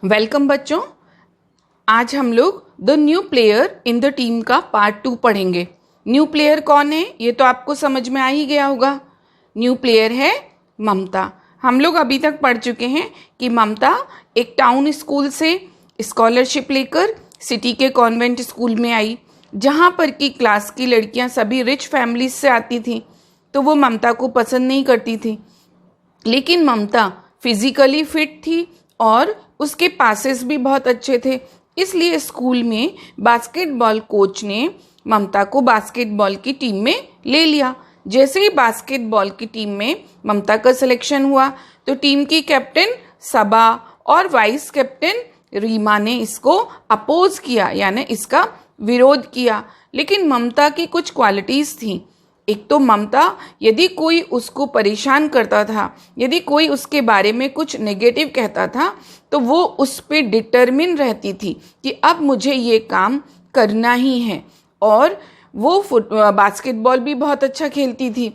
Welcome बच्चों। आज हम लोग the new player in the team का पार्ट 2 पढ़ेंगे। न्यू प्लेयर कौन है ये तो आपको समझ में आ ही गया होगा। न्यू प्लेयर है ममता। हम लोग अभी तक पढ़ चुके हैं कि ममता एक टाउन स्कूल से स्कॉलरशिप लेकर सिटी के कॉन्वेंट स्कूल में आई, जहाँ पर की क्लास की लड़कियाँ सभी रिच फैमिलीज से आती थीं, तो वो ममता को पसंद नहीं करती थी। लेकिन ममता फिजिकली फिट थी और उसके पासेस भी बहुत अच्छे थे, इसलिए स्कूल में बास्केटबॉल कोच ने ममता को बास्केटबॉल की टीम में ले लिया। जैसे ही बास्केटबॉल की टीम में ममता का सिलेक्शन हुआ तो टीम की कैप्टन सबा और वाइस कैप्टन रीमा ने इसको अपोज किया, यानी इसका विरोध किया। लेकिन ममता की कुछ क्वालिटीज़ थी। एक तो ममता यदि कोई उसको परेशान करता था, यदि कोई उसके बारे में कुछ नेगेटिव कहता था, तो वो उस पर डिटर्मिन रहती थी कि अब मुझे ये काम करना ही है। और वो बास्केटबॉल भी बहुत अच्छा खेलती थी।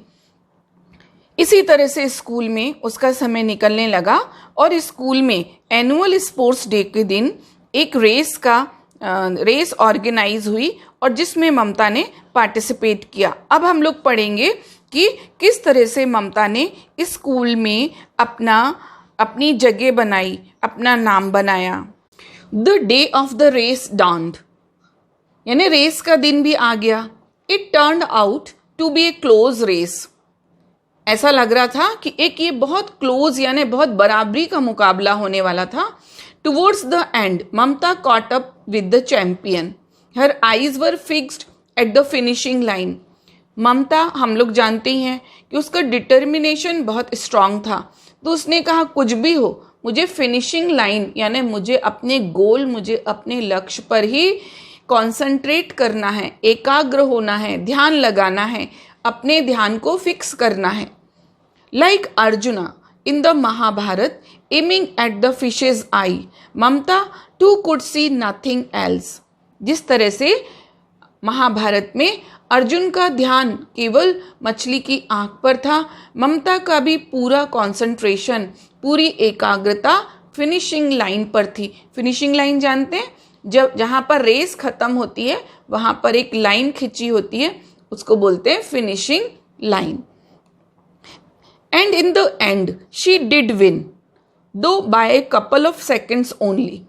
इसी तरह से स्कूल में उसका समय निकलने लगा और स्कूल में एनुअल स्पोर्ट्स डे के दिन एक रेस ऑर्गेनाइज हुई और जिसमें ममता ने पार्टिसिपेट किया। अब हम लोग पढ़ेंगे कि किस तरह से ममता ने इस स्कूल में अपनी जगह बनाई, अपना नाम बनाया। The day of the race dawned, यानी रेस का दिन भी आ गया। It turned out to be a close race. ऐसा लग रहा था कि एक ये बहुत क्लोज यानी बहुत बराबरी का मुकाबला होने वाला था। Towards the end Mamata caught up with the champion. Her eyes were fixed at the finishing line. Mamata, हम लोग जानते ही हैं कि उसका डिटर्मिनेशन बहुत स्ट्रांग था, तो उसने कहा कुछ भी हो, मुझे फिनिशिंग लाइन यानी मुझे अपने गोल, मुझे अपने लक्ष्य पर ही कॉन्सेंट्रेट करना है, एकाग्र होना है, ध्यान लगाना है, अपने ध्यान को फिक्स करना है। Like Arjuna in the Mahabharata aiming at the fishes eye, Mamta too could see nothing else. जिस तरह से महाभारत में अर्जुन का ध्यान केवल मछली की आंख पर था, ममता का भी पूरा कंसंट्रेशन, पूरी एकाग्रता फिनिशिंग लाइन पर थी। फिनिशिंग लाइन जानते हैं, जहाँ पर रेस खत्म होती है वहाँ पर एक लाइन खिंची होती है, उसको बोलते हैं finishing line. And in the end she did win though by a couple of seconds only.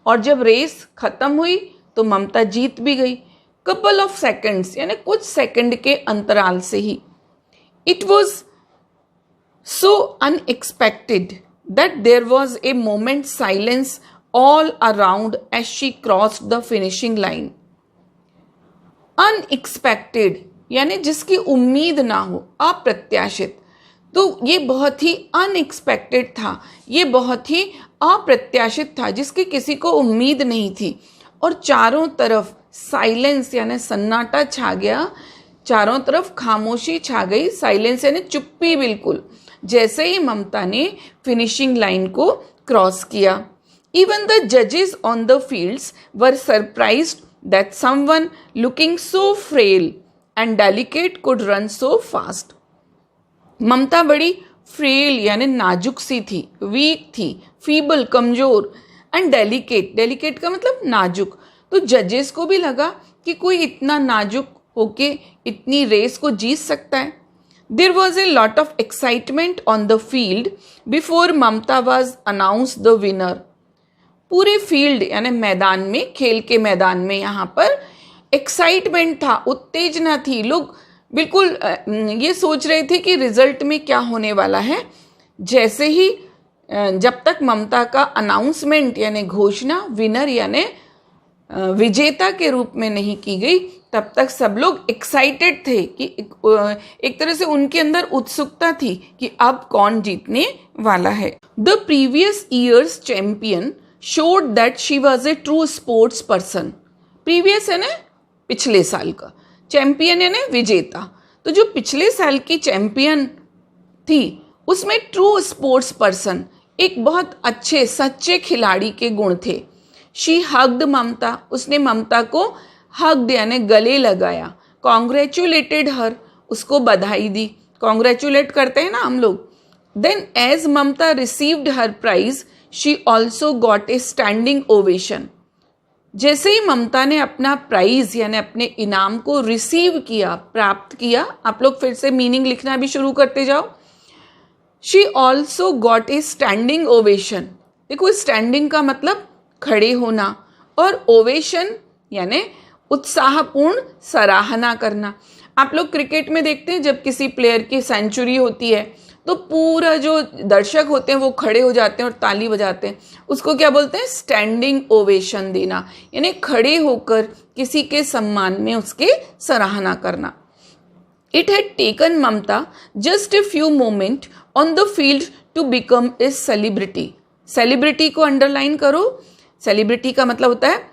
और जब रेस खत्म हुई तो ममता जीत भी गई, कपल ऑफ सेकेंड्स यानी कुछ सेकंड के अंतराल से ही। It was so unexpected that there was a moment silence all around as she crossed the finishing line. Unexpected यानी जिसकी उम्मीद ना हो, अप्रत्याशित। तो ये बहुत ही अनएक्सपेक्टेड था, ये बहुत ही अप्रत्याशित था, जिसकी किसी को उम्मीद नहीं थी। और चारों तरफ साइलेंस यानी सन्नाटा छा गया, चारों तरफ खामोशी छा गई। साइलेंस यानी चुप्पी बिल्कुल, जैसे ही ममता ने फिनिशिंग लाइन को क्रॉस किया। इवन द जजेस on the fields were surprised that someone looking so frail and delicate could run so fast. Mamata बड़ी फ्रेल यानी नाजुक सी थी, वीक थी, फीबल कमजोर, एंड डेलिकेट, डेलिकेट का मतलब नाजुक। तो जजेस को भी लगा कि कोई इतना नाजुक होके इतनी रेस को जीत सकता है। There was a lot of excitement on the field before Mamta was announce the winner. पूरे फील्ड यानी मैदान में, खेल के मैदान में यहाँ पर एक्साइटमेंट था, उत्तेजना थी। लोग बिल्कुल ये सोच रहे थे कि रिजल्ट में क्या होने वाला है। जैसे ही जब तक ममता का अनाउंसमेंट यानी घोषणा विनर यानी विजेता के रूप में नहीं की गई, तब तक सब लोग एक्साइटेड थे कि एक तरह से उनके अंदर उत्सुकता थी कि अब कौन जीतने वाला है। The previous years champion showed that she was a true sports person. Previous है ना पिछले साल का, चैंपियन यानी विजेता। तो जो पिछले साल की चैंपियन थी उसमें ट्रू स्पोर्ट्स पर्सन, एक बहुत अच्छे सच्चे खिलाड़ी के गुण थे। शी हग्ड ममता, उसने ममता को हग्ड यानी गले लगाया। कॉन्ग्रेचुलेटेड हर, उसको बधाई दी। कॉन्ग्रेचुलेट करते हैं ना हम लोग, then as Mamta received her prize she also got a standing ovation. जैसे ही ममता ने अपना प्राइज यानी अपने इनाम को रिसीव किया, प्राप्त किया, आप लोग फिर से मीनिंग लिखना भी शुरू करते जाओ। She also got a standing ovation. देखो स्टैंडिंग का मतलब खड़े होना और ओवेशन यानी उत्साहपूर्ण सराहना करना। आप लोग क्रिकेट में देखते हैं जब किसी प्लेयर की सेंचुरी होती है तो पूरा जो दर्शक होते हैं वो खड़े हो जाते हैं और ताली बजाते हैं। उसको क्या बोलते हैं? स्टैंडिंग ओवेशन देना, यानी खड़े होकर किसी के सम्मान में उसके सराहना करना। It had taken Mamta just a few moment on the field to become a celebrity. Celebrity को अंडरलाइन करो। सेलिब्रिटी का मतलब होता है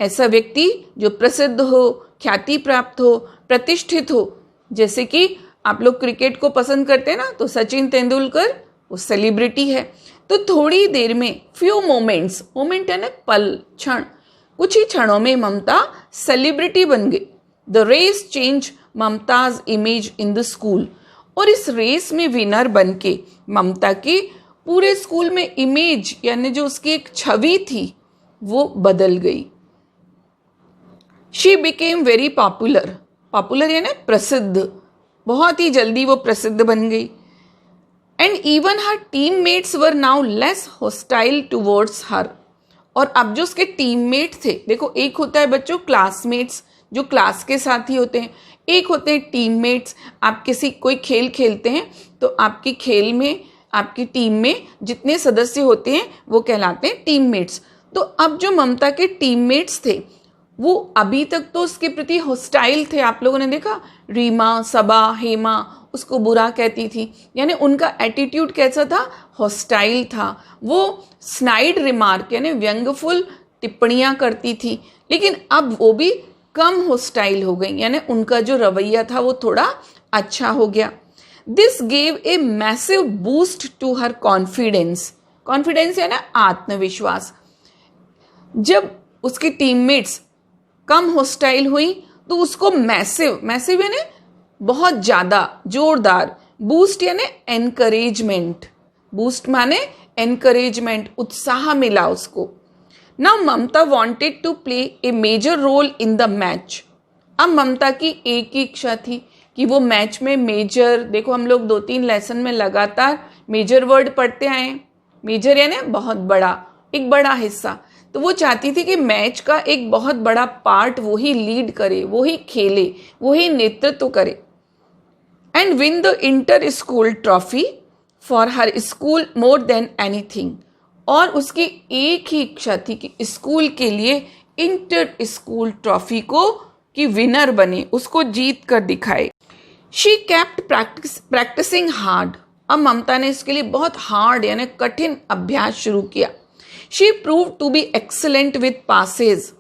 ऐसा व्यक्ति जो प्रसिद्ध हो, ख्याति प्राप्त हो, प्रतिष्ठित हो। जैसे कि आप लोग क्रिकेट को पसंद करते हैं ना, तो सचिन तेंदुलकर वो सेलिब्रिटी है। तो थोड़ी देर में, फ्यू मोमेंट्स, मोमेंट है ना पल, क्षण, कुछ ही क्षणों में ममता सेलिब्रिटी बन गई। The race change Mamta's image in the school. और इस रेस में विनर बन के ममता की पूरे स्कूल में इमेज यानी जो उसकी एक छवि थी वो बदल गई। She became very popular. Popular यानी प्रसिद्ध, बहुत ही जल्दी वो प्रसिद्ध बन गई। And even her teammates were now less hostile towards हर। और अब जो उसके टीममेट थे, देखो एक होता है बच्चों क्लासमेट्स जो क्लास के साथी होते हैं, एक होते हैं टीममेट्स। आप कोई खेल खेलते हैं तो आपकी खेल में, आपकी टीम में जितने सदस्य होते हैं वो कहलाते हैं टीममेट्स। तो अब जो ममता के टीममेट्स थे वो अभी तक तो उसके प्रति हॉस्टाइल थे। आप लोगों ने देखा रीमा, सबा, हेमा उसको बुरा कहती थी, यानी उनका एटीट्यूड कैसा था? हॉस्टाइल था। वो स्नाइड रिमार्क यानी व्यंग्यफुल टिप्पणियां करती थी, लेकिन अब वो भी कम हॉस्टाइल हो गई, यानी उनका जो रवैया था वो थोड़ा अच्छा हो गया। This gave a massive boost to her confidence. Confidence यानी आत्मविश्वास। जब उसकी टीममेट्स कम हॉस्टाइल हुई तो उसको मैसिव यानी बहुत ज़्यादा, जोरदार, बूस्ट यानी एनकरेजमेंट, बूस्ट माने एनकरेजमेंट, उत्साह मिला उसको। Now Mamta wanted to play a major role in the match. अब ममता की एक ही इच्छा थी कि वो मैच में मेजर, देखो हम लोग 2-3 लेसन में लगातार मेजर वर्ड पढ़ते आए हैं। मेजर यानी बहुत बड़ा, एक बड़ा हिस्सा। तो वो चाहती थी कि मैच का एक बहुत बड़ा पार्ट वो ही लीड करे, वो ही खेले, वो ही नेतृत्व करे। And win the inter school trophy for her school more than anything. और उसकी एक ही इच्छा थी कि स्कूल के लिए इंटर स्कूल ट्रॉफी को कि विनर बने, उसको जीत कर दिखाए। She kept practising hard. अब ममता ने इसके लिए बहुत हार्ड यानी कठिन अभ्यास शुरू किया। She prove to be excellent with passes.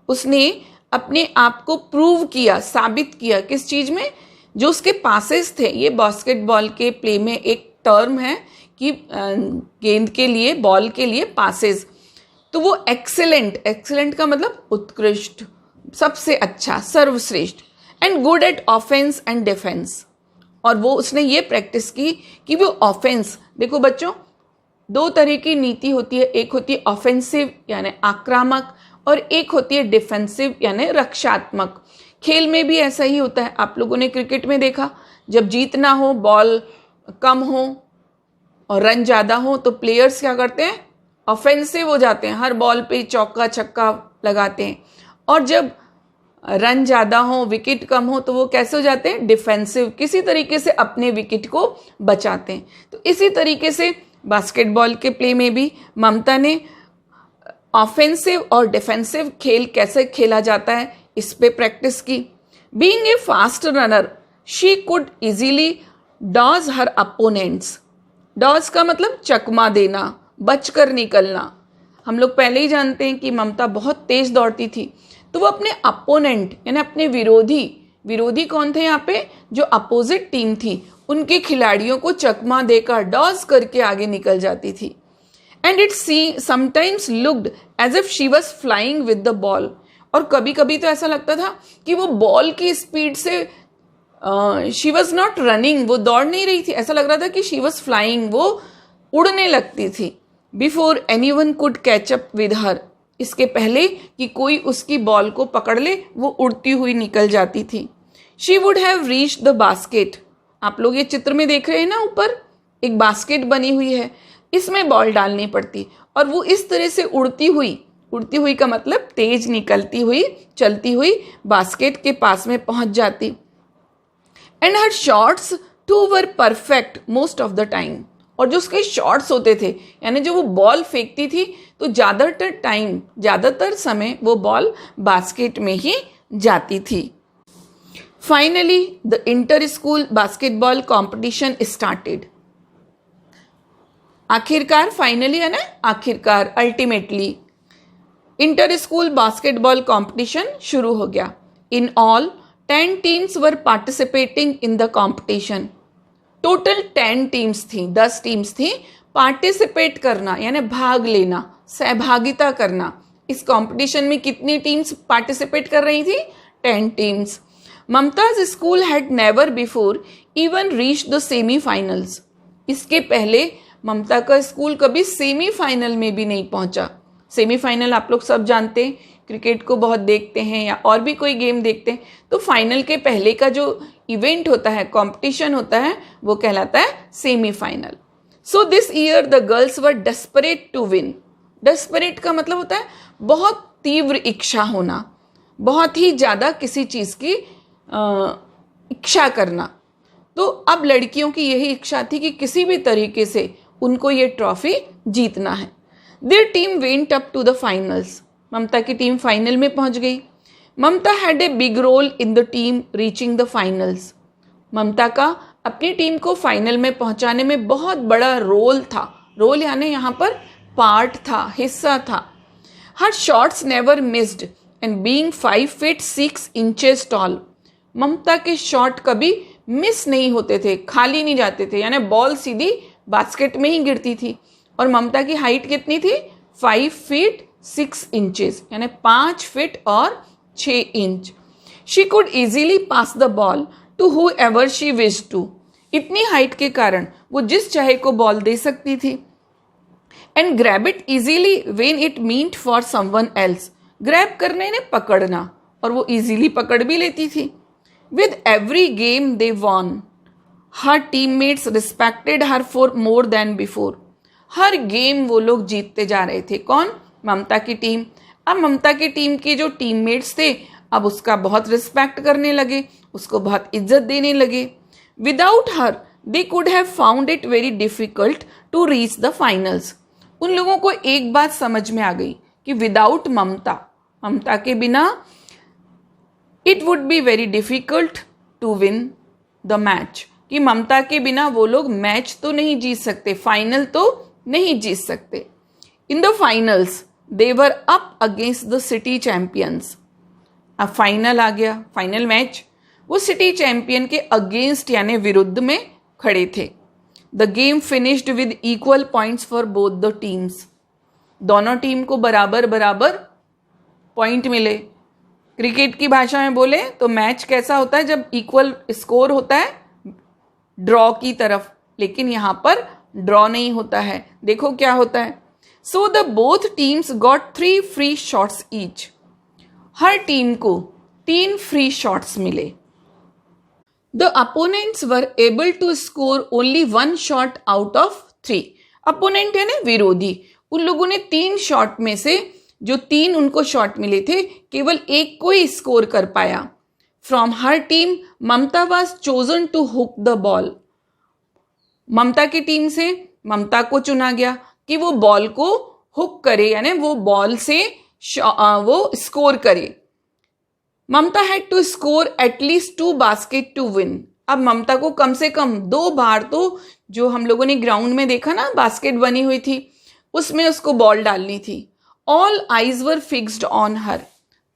उसने अपने आप को प्रूव किया, साबित किया, किस चीज में? जो उसके पासेस थे। ये बास्केटबॉल के प्ले में एक टर्म है कि गेंद के लिए, बॉल के लिए पासेस। तो वो एक्सेलेंट का मतलब उत्कृष्ट, सबसे अच्छा, सर्वश्रेष्ठ। And good at offence and defence. और वो उसने ये प्रैक्टिस की कि वो ऑफेंस, देखो बच्चों 2 तरह की नीति होती है। एक होती है ऑफेंसिव यानी आक्रामक, और एक होती है डिफेंसिव यानी रक्षात्मक। खेल में भी ऐसा ही होता है। आप लोगों ने क्रिकेट में देखा, जब जीतना हो, बॉल कम हो और रन ज़्यादा हो तो प्लेयर्स क्या करते हैं? ऑफेंसिव हो जाते हैं, हर बॉल पे चौका छक्का लगाते हैं। और जब रन ज़्यादा हो, विकेट कम हो तो वो कैसे हो जाते हैं? डिफेंसिव, किसी तरीके से अपने विकेट को बचाते हैं। तो इसी तरीके से बास्केटबॉल के प्ले में भी ममता ने ऑफेंसिव और डिफेंसिव खेल कैसे खेला जाता है इस पे प्रैक्टिस की। Being a fast runner she could easily dodge her opponents. Dodge का मतलब चकमा देना, बचकर निकलना। हम लोग पहले ही जानते हैं कि ममता बहुत तेज दौड़ती थी, तो वो अपने अपोनेंट यानी अपने विरोधी कौन थे यहाँ पे? जो अपोजिट टीम थी, उनके खिलाड़ियों को चकमा देकर डॉज करके आगे निकल जाती थी। And it sometimes looked as if she was flying with the ball. और कभी कभी तो ऐसा लगता था कि वो बॉल की स्पीड से शी वॉज नॉट रनिंग, वो दौड़ नहीं रही थी, ऐसा लग रहा था कि शी वॉज फ्लाइंग, वो उड़ने लगती थी। Before any one could catch up with her, इसके पहले कि कोई उसकी बॉल को पकड़ ले वो उड़ती हुई निकल जाती थी। She would have reached the basket, आप लोग ये चित्र में देख रहे हैं ना, ऊपर एक बास्केट बनी हुई है, इसमें बॉल डालनी पड़ती और वो इस तरह से उड़ती हुई का मतलब तेज निकलती हुई चलती हुई बास्केट के पास में पहुंच जाती। And her shots too were perfect most of the time, और जो उसके शॉट्स होते थे यानी जो वो बॉल फेंकती थी तो ज़्यादातर समय वो बॉल बास्केट में ही जाती थी। Finally the inter school basketball competition started. आखिरकार, फाइनली है ना आखिरकार, ultimately inter school basketball competition शुरू हो गया। In all 10 teams were participating in the competition. Total 10 teams थी, 10 टीम्स थी। पार्टिसिपेट करना यानी भाग लेना, सहभागिता करना। इस कंपटीशन में कितनी टीम्स पार्टिसिपेट कर रही थी? 10 teams. Mumtaz school had never before even reach the semifinals. इसके पहले ममता का स्कूल कभी सेमीफाइनल में भी नहीं पहुंचा। सेमीफाइनल आप लोग सब जानते हैं, क्रिकेट को बहुत देखते हैं या और भी कोई गेम देखते हैं, तो फाइनल के पहले का जो इवेंट होता है, कंपटीशन होता है, वो कहलाता है semifinal. So this year the girls were desperate to win. Desperate का मतलब होता है बहुत तीव्र इच्छा होना, बहुत ही ज़्यादा किसी चीज़ की इच्छा करना। तो अब लड़कियों की यही इच्छा थी कि किसी भी तरीके से उनको ये ट्रॉफी जीतना है। Their team went up to the finals. Mamata की टीम फाइनल में पहुंच गई। Mamata had a big role in the team reaching the finals. Mamata का अपनी टीम को फाइनल में पहुंचाने में बहुत बड़ा रोल था। रोल यानी यहाँ पर पार्ट था, हिस्सा था। Her shots never missed and being 5 feet 6 inches tall. Mamata के शॉट कभी मिस नहीं होते थे, खाली नहीं जाते थे, यानी बॉल सीधी बास्केट में ही गिरती थी। और ममता की हाइट कितनी थी? 5 feet 6 inches, यानी 5 फीट और 6 inch. She could easily pass the ball to whoever she wish to. इतनी हाइट के कारण वो जिस चाहे को बॉल दे सकती थी। And grab it easily when it meant for someone else. Grab करने ने पकड़ना, और वो इजीली पकड़ भी लेती थी। With every game they won. Her teammates respected her for more than before. Her game वो लोग जीतते जा रहे थे। कौन? ममता की टीम। अब ममता की टीम के जो टीममेट्स थे अब उसका बहुत रिस्पेक्ट करने लगे, उसको बहुत इज्जत देने लगे। Without her they could have found it very difficult to reach the finals. उन लोगों को एक बात समझ में आ गई कि विदाउट ममता के बिना it would be very difficult to win the match, कि ममता के बिना वो लोग मैच तो नहीं जीत सकते, फाइनल तो नहीं जीत सकते। In the finals they were up against the city champions. अब फाइनल आ गया, फाइनल मैच, वो सिटी चैंपियन के अगेंस्ट यानी विरुद्ध में खड़े थे। The game finished with equal points for both the teams. दोनों टीम को बराबर बराबर पॉइंट मिले। क्रिकेट की भाषा में बोले तो मैच कैसा होता है? जब इक्वल स्कोर होता है ड्रॉ की तरफ, लेकिन यहां पर ड्रॉ नहीं होता है। देखो क्या होता है। So the both teams got 3 free shots each. हर टीम को 3 free shots मिले। The opponents were able to score only 1 shot out of 3। Opponent है ना विरोधी, उन लोगों ने 3 शॉट में से जो 3 उनको शॉट मिले थे केवल एक को ही स्कोर कर पाया। From her team Mamata was chosen to hook the ball. Mamata की टीम से ममता को चुना गया कि वो बॉल को हुक करे, यानी वो बॉल से वो स्कोर करे। Mamata had to score at least 2 basket to win. अब ममता को कम से कम 2 बार तो जो हम लोगों ने ग्राउंड में देखा ना बास्केट बनी हुई थी उसमें उसको बॉल डालनी थी। All eyes were fixed on her.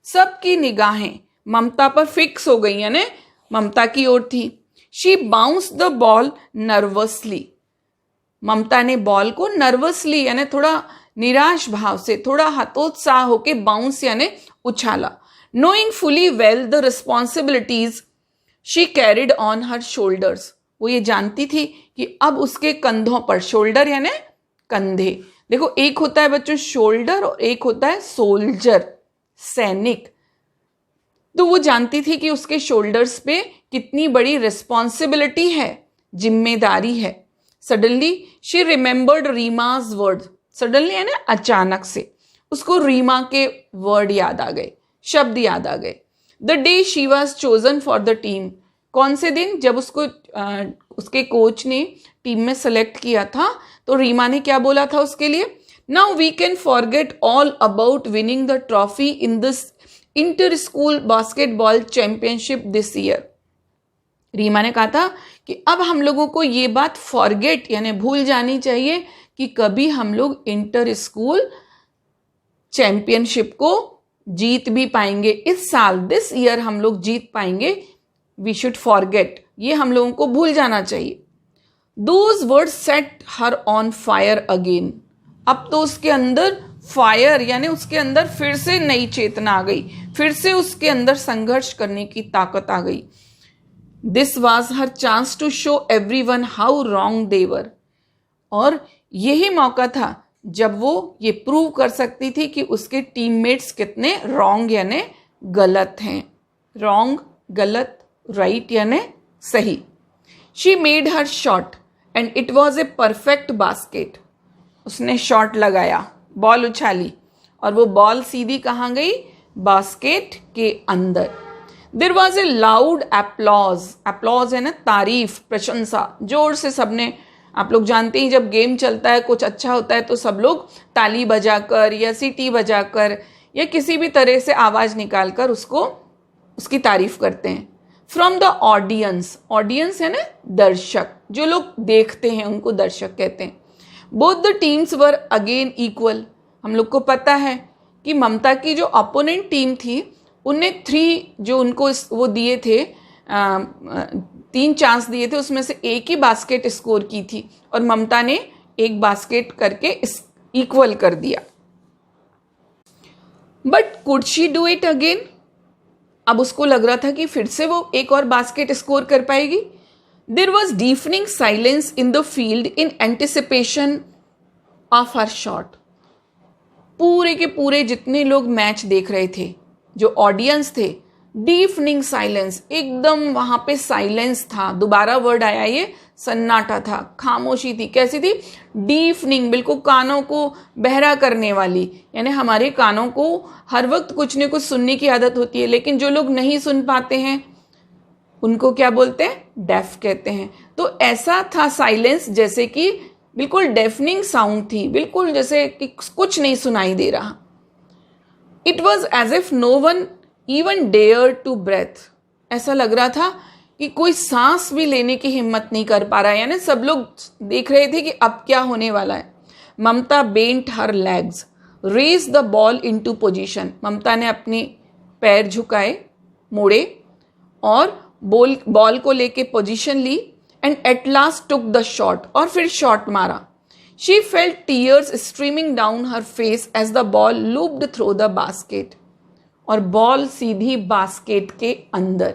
सबकी निगाहें ममता पर फिक्स हो गई, यानी ममता की ओर थी। She bounce the ball nervously. Mamata ने बॉल को नर्वसली यानी थोड़ा निराश भाव से, थोड़ा हतोत्साह होके बाउंस यानी उछाला। Knowing fully well the responsibilities she carried on her shoulders, वो ये जानती थी कि अब उसके कंधों पर, शोल्डर यानी कंधे, देखो एक होता है बच्चों शोल्डर और एक होता है सोल्जर, सैनिक, तो वो जानती थी कि उसके शोल्डर्स पे कितनी बड़ी रिस्पॉन्सिबिलिटी है, जिम्मेदारी है। Suddenly she remembered Reema's word, suddenly है ना अचानक से उसको रीमा के वर्ड याद आ गए, शब्द याद आ गए। The day she was chosen for the team, कौन से दिन, जब उसको उसके कोच ने टीम में सेलेक्ट किया था तो रीमा ने क्या बोला था उसके लिए, now we can forget all about winning the trophy in this inter school basketball championship this year. Reema ने कहा था कि अब हम लोगों को ये बात फॉरगेट यानी भूल जानी चाहिए कि कभी हम लोग इंटर स्कूल चैंपियनशिप को जीत भी पाएंगे, इस साल दिस ईयर हम लोग जीत पाएंगे, वी शुड फॉरगेट, ये हम लोगों को भूल जाना चाहिए। Those words set her on fire again, अब तो उसके अंदर फायर यानी उसके अंदर फिर से नई चेतना आ गई, फिर से उसके अंदर संघर्ष करने की ताकत आ गई। This was her chance to show everyone how wrong they were, और यही मौका था जब वो ये प्रूव कर सकती थी कि उसके टीममेट्स कितने रॉन्ग यानी गलत हैं, रॉन्ग गलत, राइट यानी सही। She made her shot and it was a perfect basket, उसने शॉट लगाया, बॉल उछाली और वो बॉल सीधी कहाँ गई, बास्केट के अंदर। There was a loud applause, applause है ना तारीफ, प्रशंसा, जोर से सबने, आप लोग जानते ही जब गेम चलता है कुछ अच्छा होता है तो सब लोग ताली बजाकर या सीटी बजाकर या किसी भी तरह से आवाज निकालकर उसको उसकी तारीफ करते हैं। फ्रॉम द ऑडियंस, ऑडियंस है ना दर्शक, जो लोग देखते हैं उनको दर्शक कहते हैं। Both the teams were again equal, हम लोग को पता है कि ममता की जो अपोनेंट टीम थी उन्हें 3 जो उनको वो दिए थे 3 चांस दिए थे, उसमें से एक ही बास्केट स्कोर की थी और ममता ने एक बास्केट करके इक्वल कर दिया। But could she do it again, अब उसको लग रहा था कि फिर से वो एक और बास्केट स्कोर कर पाएगी। There was deafening silence in the field in anticipation of her shot, पूरे के पूरे जितने लोग मैच देख रहे थे, जो ऑडियंस थे, डीफनिंग साइलेंस, एकदम वहां पे साइलेंस था, दोबारा वर्ड आया ये, सन्नाटा था, खामोशी थी, कैसी थी, डीफनिंग, बिल्कुल कानों को बहरा करने वाली, यानी हमारे कानों को हर वक्त कुछ न कुछ सुनने की आदत होती है, लेकिन जो लोग नहीं सुन पाते हैं उनको क्या बोलते हैं, डेफ कहते हैं। तो ऐसा था साइलेंस, जैसे कि बिल्कुल डेफनिंग साउंड थी, बिल्कुल जैसे कि कुछ नहीं सुनाई दे रहा। It was as if no one even dare to breathe, ऐसा लग रहा था कि कोई सांस भी लेने की हिम्मत नहीं कर पा रहा है, यानी सब लोग देख रहे थे कि अब क्या होने वाला है। Mamata bent her legs, raise the ball into position, Mamata ने अपने पैर झुकाए, मोड़े और बॉल को लेके पोजीशन ली and at last took the shot, और फिर शॉट मारा। She felt tears streaming down her face as the ball looped through the basket, और बॉल सीधी बास्केट के अंदर।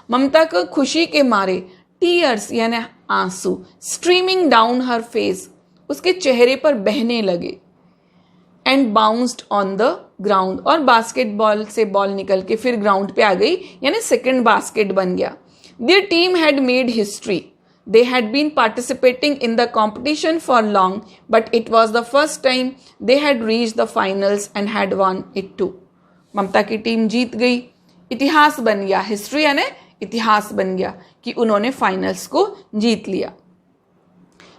ममता को खुशी के मारे टीयर्स यानी आंसू, स्ट्रीमिंग डाउन हर फेस, उसके चेहरे पर बहने लगे, and bounced on the ground, और बास्केटबॉल से बॉल निकल के फिर ग्राउंड पे आ गई, यानी सेकंड बास्केट बन गया। Their team had made history, they had been participating in the competition for long, but it was the first time they had reached the finals and had won it too. ममता की team जीत गई, इतिहास बन गया, history यानी इतिहास बन गया कि उन्होंने फाइनल्स को जीत लिया।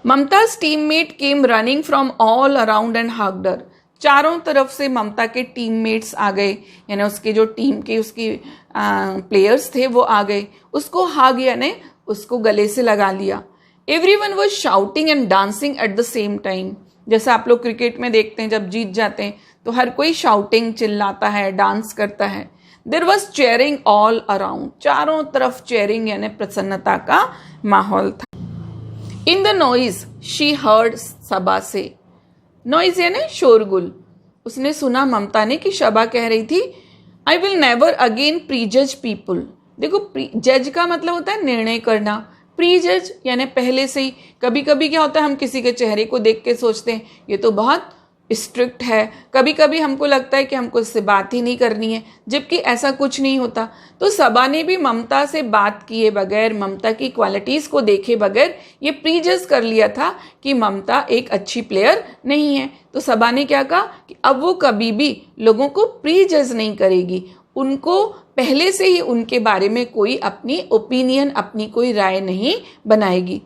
ममता's teammate came running from all around and hugged her. चारों तरफ से ममता के टीममेट्स आ गए, यानी उसके जो टीम के उसकी प्लेयर्स थे वो आ गए, उसको हग यानी उसको गले से लगा लिया। Everyone was shouting and dancing at the same time, जैसा आप लोग क्रिकेट में देखते हैं जब जीत जाते हैं तो हर कोई शाउटिंग, चिल्लाता है, डांस करता है। There was cheering all around, चारों तरफ चेयरिंग यानी प्रसन्नता का माहौल था। In the noise she heard Saba से, नॉइज यानी शोरगुल, उसने सुना ममता ने कि शबा कह रही थी, I will never again prejudge people, देखो जज का मतलब होता है निर्णय करना, प्री जज यानी पहले से ही। कभी कभी क्या होता है, हम किसी के चेहरे को देख के सोचते हैं ये तो बहुत स्ट्रिक्ट है, कभी कभी हमको लगता है कि हमको इससे बात ही नहीं करनी है, जबकि ऐसा कुछ नहीं होता। तो सबा ने भी ममता से बात किए बगैर, ममता की क्वालिटीज़ को देखे बगैर ये प्री जज कर लिया था कि ममता एक अच्छी प्लेयर नहीं है। तो सबा ने क्या कहा कि अब वो कभी भी लोगों को प्री जज नहीं करेगी, उनको पहले से ही उनके बारे में कोई अपनी ओपिनियन, अपनी कोई राय नहीं बनाएगी।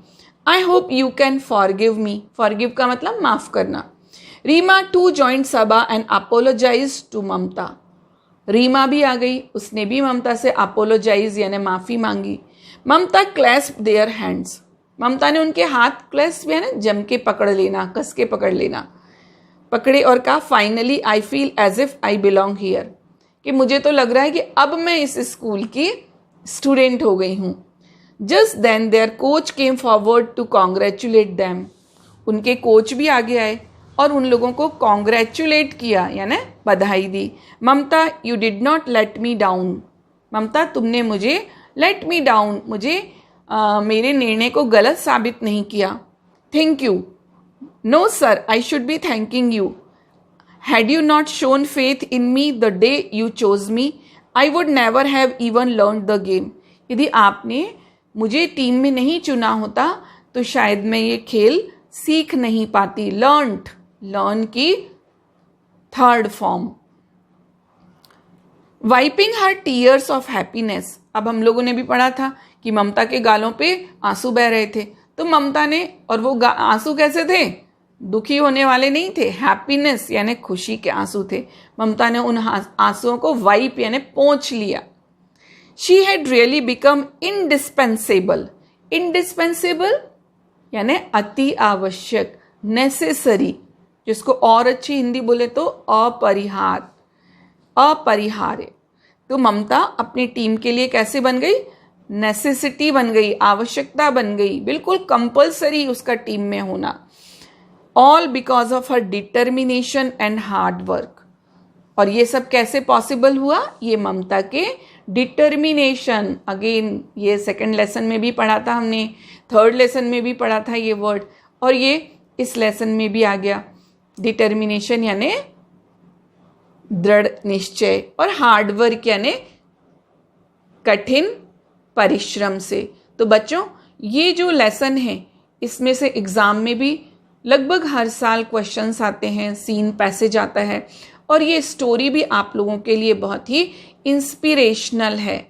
I hope you can forgive me, forgive का मतलब माफ़ करना। Reema too joined Saba and apologised to Mamata, Reema भी आ गई, उसने भी ममता से अपोलोजाइज यानी माफ़ी मांगी। ममता क्लैस्प देयर हैंड्स, ममता ने उनके हाथ क्लैस्प यानी जम के पकड़ लेना, कस के पकड़ लेना, पकड़े और कहा finally I feel as if I belong here, कि मुझे तो लग रहा है कि अब मैं इस स्कूल की स्टूडेंट हो गई हूँ। Just then there coach came forward to congratulate them, उनके कोच भी आगे आए और उन लोगों को कॉन्ग्रेचुलेट किया यानी बधाई दी। Mamata you did not let me down, Mamata तुमने मुझे लेट मी डाउन, मुझे मेरे निर्णय को गलत साबित नहीं किया। Thank you, no sir I should be thanking you, had you not shown faith in me the day you chose me, I would never have even learned the game. यदि आपने मुझे टीम में नहीं चुना होता तो शायद मैं ये खेल सीख नहीं पाती। लर्न की third form. Wiping her tears of happiness, अब हम लोगों ने भी पढ़ा था कि ममता के गालों पे आंसू बह रहे थे, तो ममता ने, और वो आंसू कैसे थे, दुखी होने वाले नहीं थे, हैप्पीनेस यानी खुशी के आंसू थे। ममता ने उन आंसुओं को वाइप यानी पोंछ लिया। She had really become indispensable, indispensable यानी अति आवश्यक, नेसेसरी, जिसको और अच्छी हिंदी बोले तो अपरिहार्य। तो ममता अपनी टीम के लिए कैसे बन गई, नेसेसिटी बन गई, आवश्यकता बन गई, बिल्कुल कंपल्सरी उसका टीम में होना। All because of her determination and hard work, और ये सब कैसे पॉसिबल हुआ, ये ममता के डिटर्मिनेशन, अगेन ये सेकंड लेसन में भी पढ़ा था हमने, थर्ड लेसन में भी पढ़ा था ये वर्ड, और ये इस लेसन में भी आ गया। डिटर्मिनेशन यानी दृढ़ निश्चय, और हार्ड वर्क यानी कठिन परिश्रम से। तो बच्चों ये जो लेसन है इसमें से एग्जाम में भी लगभग हर साल क्वेश्चंस आते हैं, सीन पैसेज आता है, और ये स्टोरी भी आप लोगों के लिए बहुत ही इंस्पिरेशनल है।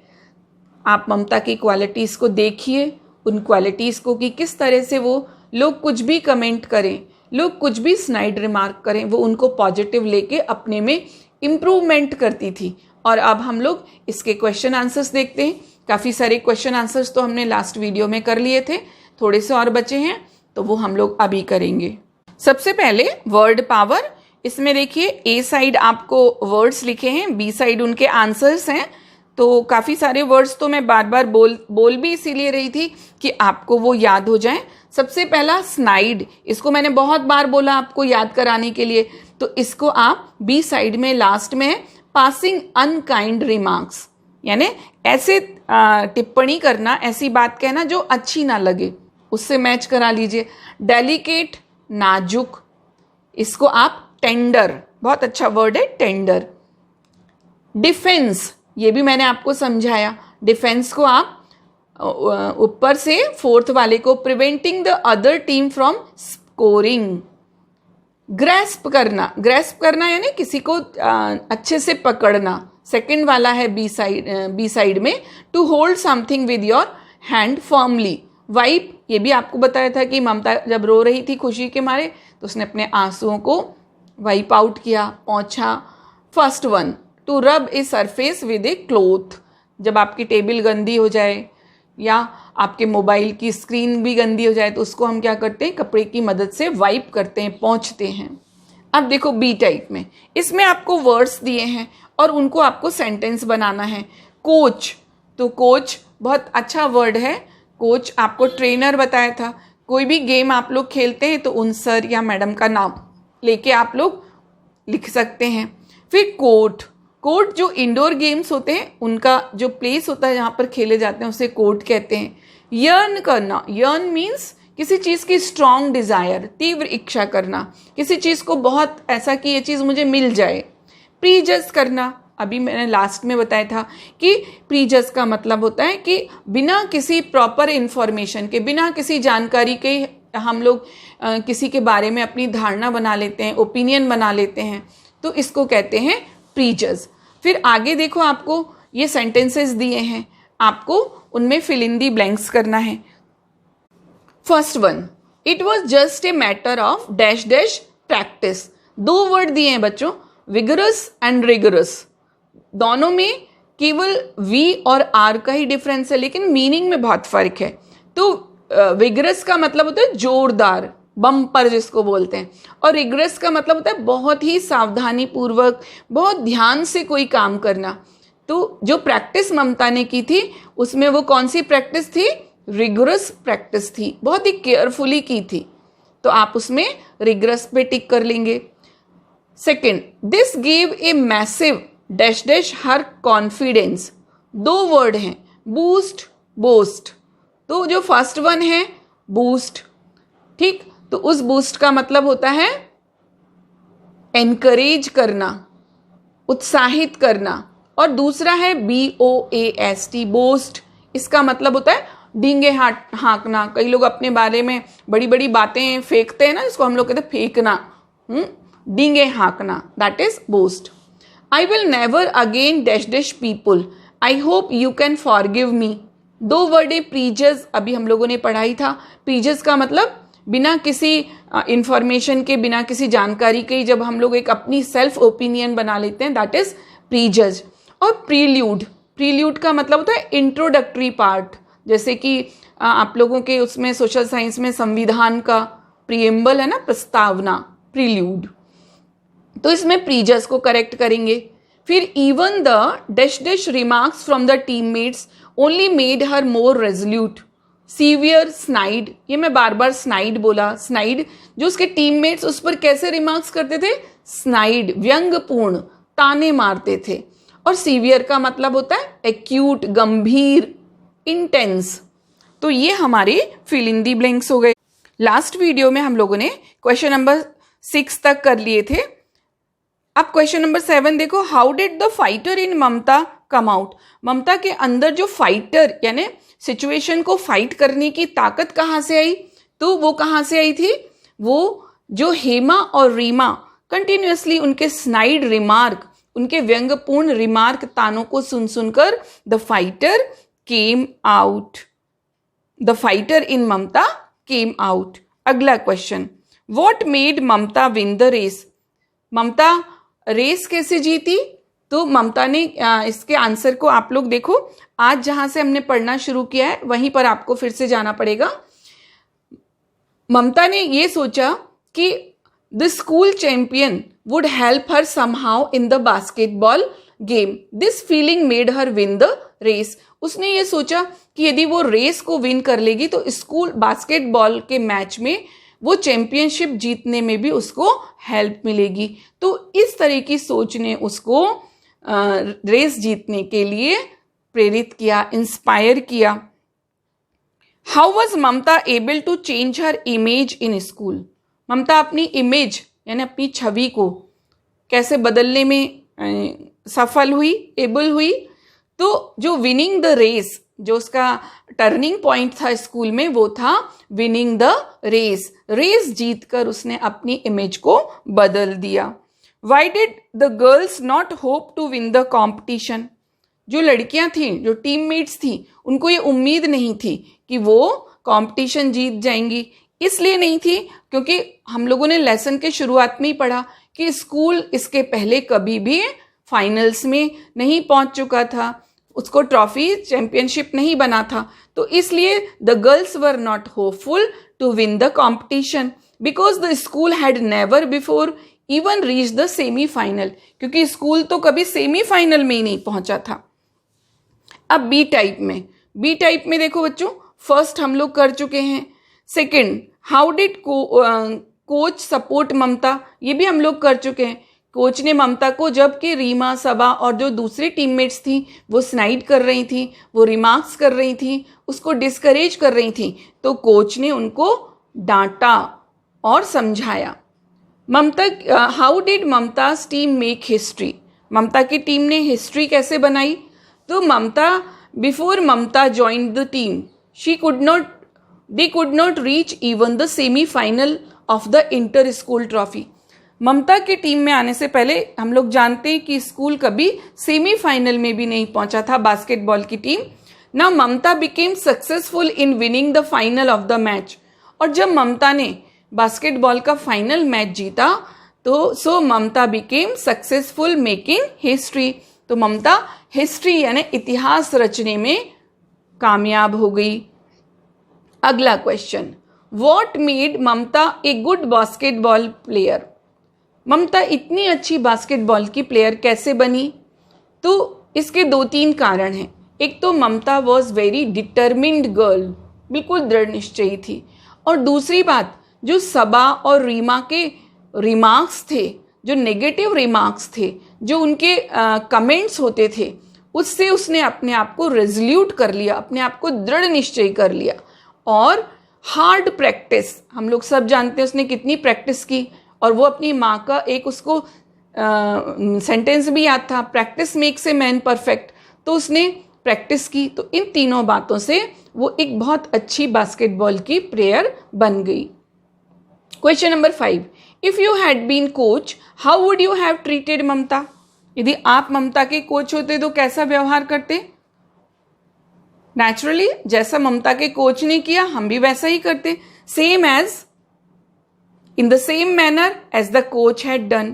आप ममता की क्वालिटीज़ को देखिए, उन क्वालिटीज़ को कि किस तरह से वो लोग कुछ भी कमेंट करें, लोग कुछ भी स्नाइड रिमार्क करें, वो उनको पॉजिटिव लेके अपने में इम्प्रूवमेंट करती थी। और अब हम लोग इसके क्वेश्चन आंसर्स देखते हैं। काफ़ी सारे क्वेश्चन आंसर्स तो हमने लास्ट वीडियो में कर लिए थे, थोड़े से और बचे हैं तो वो हम लोग अभी करेंगे। सबसे पहले वर्ड पावर, इसमें देखिए ए साइड आपको वर्ड्स लिखे हैं, बी साइड उनके आंसर्स हैं। तो काफ़ी सारे वर्ड्स तो मैं बार बार बोल भी इसीलिए रही थी कि आपको वो याद हो जाए। सबसे पहला स्नाइड, इसको मैंने बहुत बार बोला आपको याद कराने के लिए, तो इसको आप बी साइड में लास्ट में है पासिंग अनकाइंड रिमार्क्स, यानी ऐसे टिप्पणी करना, ऐसी बात कहना जो अच्छी ना लगे, उससे मैच करा लीजिए। डेलिकेट नाजुक, इसको आप टेंडर, बहुत अच्छा वर्ड है टेंडर। डिफेंस, ये भी मैंने आपको समझाया, डिफेंस को आप ऊपर से फोर्थ वाले को preventing the other team from scoring. Grasp करना यानी किसी को अच्छे से पकड़ना, सेकंड वाला है बी साइड में, to hold something with your hand firmly. Wipe, ये भी आपको बताया था कि ममता जब रो रही थी खुशी के मारे तो उसने अपने आंसुओं को वाइप आउट किया, पोंछा। First one, to rub a surface with a cloth, जब आपकी टेबल गंदी हो जाए या आपके मोबाइल की स्क्रीन भी गंदी हो जाए तो उसको हम क्या करते हैं, कपड़े की मदद से वाइप करते हैं, पोंछते हैं। अब देखो बी टाइप में, इसमें आपको वर्ड्स दिए हैं और उनको आपको सेंटेंस बनाना है। कोच, तो कोच बहुत अच्छा वर्ड है। कोच आपको ट्रेनर बताया था। कोई भी गेम आप लोग खेलते हैं तो उन सर या मैडम का नाम लेके आप लोग लिख सकते हैं। फिर कोट, कोर्ट जो इंडोर गेम्स होते हैं उनका जो प्लेस होता है जहाँ पर खेले जाते हैं उसे कोर्ट कहते हैं। यर्न करना, यर्न मीन्स किसी चीज़ की स्ट्रॉन्ग डिज़ायर, तीव्र इच्छा करना, किसी चीज़ को बहुत ऐसा कि ये चीज़ मुझे मिल जाए। प्रीजज करना, अभी मैंने लास्ट में बताया था कि प्रीजज का मतलब होता है कि बिना किसी प्रॉपर इन्फॉर्मेशन के, बिना किसी जानकारी के हम लोग किसी के बारे में अपनी धारणा बना लेते हैं, ओपिनियन बना लेते हैं, तो इसको कहते हैं प्रीजज। फिर आगे देखो, आपको ये सेंटेंसेस दिए हैं, आपको उनमें फिल इन दी ब्लैंक्स करना है। First one, it was just a matter of dash dash practice. दो वर्ड दिए हैं बच्चों, विगरस एंड रिगरस। दोनों में केवल वी और आर का ही डिफरेंस है, लेकिन मीनिंग में बहुत फर्क है। तो विगरस का मतलब होता है जोरदार, बम्पर जिसको बोलते हैं, और रिगरस का मतलब होता है बहुत ही सावधानी पूर्वक, बहुत ध्यान से कोई काम करना। तो जो प्रैक्टिस ममता ने की थी उसमें वो कौन सी प्रैक्टिस थी? रिगरस प्रैक्टिस थी, बहुत ही केयरफुली की थी, तो आप उसमें रिगरस पे टिक कर लेंगे। Second, this give a massive dash dash her confidence. दो वर्ड हैं, बूस्ट, बोस्ट। तो जो फर्स्ट वन है बूस्ट, ठीक, तो उस बूस्ट का मतलब होता है एनकरेज करना, उत्साहित करना। और दूसरा है BOAST, बोस्ट, इसका मतलब होता है डींगे हाँकना। कई लोग अपने बारे में बड़ी बड़ी बातें फेंकते हैं ना, जिसको हम लोग कहते हैं फेंकना, डींगे हाँकना, that is boast. I will never again dash dash people, I hope you can forgive me. दो वर्ड है प्रीजस, अभी हम लोगों ने पढ़ाई था। प्रीजस का मतलब बिना किसी इंफॉर्मेशन के, बिना किसी जानकारी के जब हम लोग एक अपनी सेल्फ ओपिनियन बना लेते हैं, दैट इज प्रीजस। और प्रील्यूड, प्रील्यूड का मतलब होता है इंट्रोडक्टरी पार्ट, जैसे कि आप लोगों के उसमें सोशल साइंस में संविधान का प्रीएम्बल है ना, प्रस्तावना, प्रील्यूड। तो इसमें प्रीजस को करेक्ट करेंगे। फिर even the dash dash remarks from the teammates only made her more resolute. Severe snide, ये मैं बार बार स्नाइड बोला, स्नाइड, जो उसके टीममेट्स उस पर कैसे रिमार्क्स करते थे? स्नाइड, व्यंग्यपूर्ण, ताने मारते थे। और सीवियर का मतलब होता है एक्यूट, गंभीर, इंटेंस। तो ये हमारे फिल इन दी ब्लैंक्स हो गए। लास्ट वीडियो में हम लोगों ने क्वेश्चन नंबर 6 तक कर लिए थे। अब क्वेश्चन नंबर 7 देखो, how did the fighter in Mamata come out. Mamata के अंदर जो फाइटर यानी सिचुएशन को फाइट करने की ताकत कहाँ से आई? तो वो कहाँ से आई थी? वो जो हेमा और रीमा कंटिन्यूअसली उनके स्नाइड रिमार्क, उनके व्यंग्यपूर्ण रिमार्क, तानों को सुन सुनकर the fighter came out, the fighter in Mamata came out. अगला question, what made Mamata win the race. Mamata race कैसे जीती? तो ममता ने इसके आंसर को आप लोग देखो, आज जहां से हमने पढ़ना शुरू किया है वहीं पर आपको फिर से जाना पड़ेगा। ममता ने ये सोचा कि the school champion would help her somehow in the basketball game, this feeling made her win the race. उसने ये सोचा कि यदि वो रेस को विन कर लेगी तो स्कूल बास्केटबॉल के मैच में वो चैंपियनशिप जीतने में भी उसको हेल्प मिलेगी। तो इस तरह की सोच ने उसको रेस जीतने के लिए प्रेरित किया, इंस्पायर किया। How was Mamata able to change her image in school. Mamata अपनी इमेज यानी अपनी छवि को कैसे बदलने में सफल हुई, एबल हुई? तो जो विनिंग द रेस, जो उसका टर्निंग पॉइंट था स्कूल में, वो था विनिंग द रेस। रेस जीतकर उसने अपनी इमेज को बदल दिया। Why did the girls not hope to win the competition. जो लड़कियां थीं, जो टीममेट्स थीं, उनको ये उम्मीद नहीं थी कि वो कंपटीशन जीत जाएंगी। इसलिए नहीं थी क्योंकि हम लोगों ने लेसन के शुरुआत में ही पढ़ा कि स्कूल इसके पहले कभी भी फाइनल्स में नहीं पहुंच चुका था, उसको ट्रॉफी चैंपियनशिप नहीं बना था। तो इसलिए the girls were not hopeful to win the competition because the school had never before even reach the semifinal, क्योंकि स्कूल तो कभी सेमीफाइनल में ही नहीं पहुंचा था। अब बी टाइप में देखो बच्चों, फर्स्ट हम लोग कर चुके हैं। Second, how did coach support Mamata, ये भी हम लोग कर चुके हैं। कोच ने ममता को, जबकि रीमा, सबा और जो दूसरी टीममेट्स थी वो स्नाइड कर रही थी, वो रिमार्क्स कर रही थी, उसको डिस्करेज कर रही थी, तो कोच ने उनको डांटा और समझाया। Mamata, how did Mamata's team make history? Mamata की टीम ने हिस्ट्री कैसे बनाई? तो Mamata, before Mamata joined the team, they could not reach even the semi-final of the inter-school trophy. ममता की टीम में आने से पहले हम लोग जानते हैं कि स्कूल कभी सेमीफाइनल में भी नहीं पहुंचा था बास्केटबॉल की team. Now Mamta became successful in winning the final of the match, और जब ममता ने बास्केटबॉल का फाइनल मैच जीता तो सो ममता बिकेम सक्सेसफुल मेकिंग हिस्ट्री। तो ममता हिस्ट्री यानी इतिहास रचने में कामयाब हो गई। अगला question, what made Mamata a good basketball player? Mamata इतनी अच्छी बास्केटबॉल की प्लेयर कैसे बनी? तो इसके 2-3 कारण हैं। एक तो ममता वॉज वेरी डिटर्मिन्ड गर्ल, बिल्कुल दृढ़ निश्चयी थी। और दूसरी बात, जो सबा और रीमा के रिमार्क्स थे, जो नेगेटिव रिमार्क्स थे, जो उनके कमेंट्स होते थे, उससे उसने अपने आप को रेजोल्यूट कर लिया, अपने आप को दृढ़ निश्चय कर लिया। और हार्ड प्रैक्टिस, हम लोग सब जानते हैं उसने कितनी प्रैक्टिस की, और वो अपनी माँ का एक उसको सेंटेंस भी याद था, practice makes a man perfect. तो उसने प्रैक्टिस की। तो इन तीनों बातों से वो एक बहुत अच्छी बास्केटबॉल की प्लेयर बन गई। Question number 5, if you had been coach how would you have treated Mamata? यदि आप ममता के कोच होते तो कैसा व्यवहार करते? नेचुरली जैसा ममता के कोच ने किया हम भी वैसा ही करते, same as, in the same manner as the coach had done.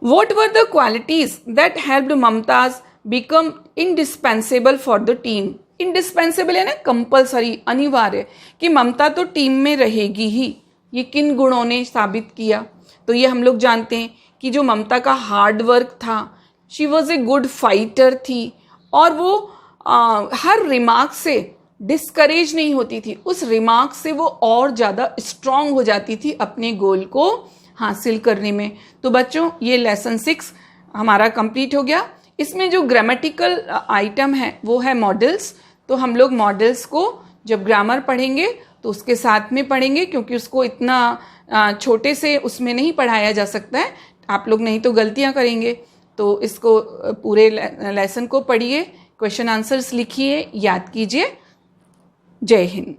What were the qualities that helped Mamtaz become indispensable for the team? Indispensable है ना, कंपल्सरी, अनिवार्य, कि ममता तो टीम में रहेगी ही। ये किन गुणों ने साबित किया? तो ये हम लोग जानते हैं कि जो ममता का हार्ड वर्क था, she was a good fighter थी, और वो हर रिमार्क से डिस्करेज नहीं होती थी, उस रिमार्क से वो और ज़्यादा स्ट्रांग हो जाती थी अपने गोल को हासिल करने में। तो बच्चों ये लेसन 6 हमारा कंप्लीट हो गया। इसमें जो ग्रामेटिकल आइटम है वो है मॉडल्स। तो हम लोग मॉडल्स को जब ग्रामर पढ़ेंगे तो उसके साथ में पढ़ेंगे, क्योंकि उसको इतना छोटे से उसमें नहीं पढ़ाया जा सकता है, आप लोग नहीं तो गलतियाँ करेंगे। तो इसको पूरे लेसन को पढ़िए, क्वेश्चन आंसर्स लिखिए, याद कीजिए। जय हिंद।